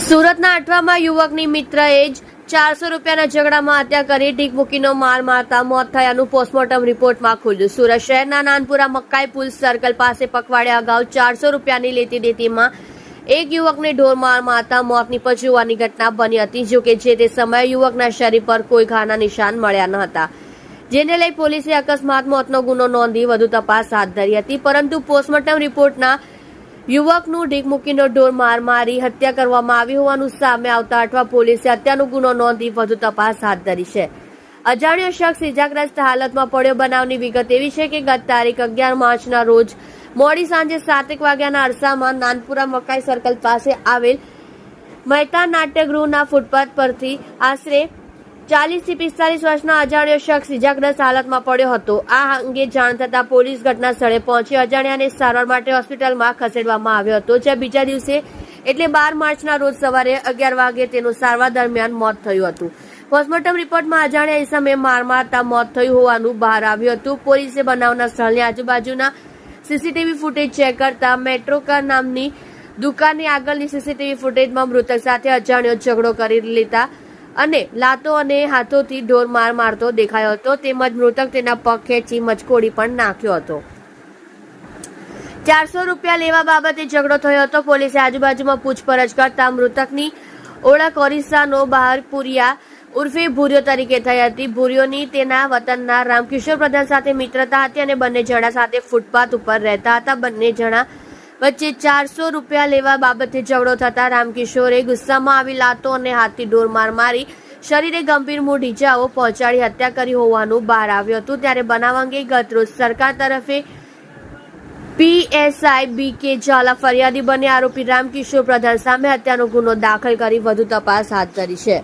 સુરતના અઠવામાં યુવકની મિત્રએ જ 400 રૂપિયાના ઝઘડામાં હત્યા કરી ઢીક મૂકીનો માર મારતા મોત થયાનું પોસ્ટમોર્ટમ રિપોર્ટમાં ખુલ્યું. સુરત શહેરના નાનપુરા મકાઈ પુલ સર્કલ પાસે પખવાડિયા અગાઉ 400 રૂપિયાની લેતી દેતીમાં એક યુવકને ઢોર માર મારતા મોત નીપજ્યું હોવાની ઘટના બની હતી. જોકે જે તે સમયે યુવકના શરીર પર કોઈ ઘાના નિશાન મળ્યા ન હતા, જેને લઈ પોલીસે અકસ્માત મોતનો ગુનો નોંધી વધુ તપાસ હાથ ધરી હતી. પરંતુ પોસ્ટમોર્ટમ રિપોર્ટના યુવકનું ઢીક મૂકીનો ઢોર માર મારી હત્યા કરવામાં આવી હોવાનું સામે આવતા અઠવા પોલીસે હત્યાનો ગુનો નોંધી વધુ તપાસ હાથ ધરી છે. અજાણ્યો શખ્સ ઇજાગ્રસ્ત હાલતમાં પડ્યો. બનાવની વિગત એવી છે કે ગત તારીખ 11 માર્ચના રોજ મોડી સાંજે 7 વાગ્યાના અરસામાં નાનપુરા મકાઈ સર્કલ પાસે આવેલ મહેતા નાટ્યગૃહના ફૂટપાથ પરથી આશરે 40 થી 45 વર્ષના અજાણ્યો શખ્સ ઇજાગ્રસ્ત હાલતમાં પડ્યો હતો. આ અંગે જાણ થતાં પોલીસ ઘટના સ્થળે પહોંચી અજાણ્યાને સારવાર માટે હોસ્પિટલમાં ખસેડવામાં આવ્યો હતો, જ્યાં બીજા દિવસે એટલે 12 માર્ચના રોજ સવારે 11 વાગે તેનું સારવાર દરમિયાન મોત થયું હતું. પોસ્ટમોર્ટમ રિપોર્ટમાં અજાણ્યા ઇસમે માર મારતા મોત થયું હોવાનું બહાર આવ્યું હતું. પોલીસે બનાવના સ્થળની આજુબાજુના સીસીટીવી ફૂટેજ ચેક કરતા મેટ્રોકાર નામની દુકાનની આગળની સીસીટીવી ફૂટેજમાં મૃતક સાથે અજાણ્યો ઝઘડો કરી લેતા અને લાતો અને હાથોથી ઢોર માર મારતો દેખાયો હતો. તેમજ મૃતક તેના પગ ખેંચી મચકોડી પણ નાખ્યો હતો. 400 રૂપિયા લેવા બાબતે ઝઘડો થયો હતો. પોલીસે આજુબાજુમાં પૂછપરછ કરતા મૃતકની ઓળખ ઓરિસ્સાનો બહારપુરિયા ઉર્ફે ભૂરિયો તરીકે થઈ હતી. ભૂરિયોની તેના વતનના રામકિશોર પ્રધાન સાથે મિત્રતા હતી અને બંને જણા સાથે ફૂટપાથ ઉપર રહેતા હતા. બંને જણા વચ્ચે 400 રૂપિયા લેવા બાબતે ઝઘડો થતા રામકિશોરે ગુસ્સામાં આવી લાતો અને હાથથી ઢોર માર મારી શરીરે ગંભીર મૂળ ઈજાઓ પહોંચાડી હત્યા કરી હોવાનું બહાર આવ્યું હતું. ત્યારે બનાવ અંગે ગતરોજ સરકાર તરફે પીએસઆઈ બીકે ઝાલા ફરિયાદી બની આરોપી રામકિશોર પ્રધાન સામે હત્યાનો ગુનો દાખલ કરી વધુ તપાસ હાથ ધરી છે.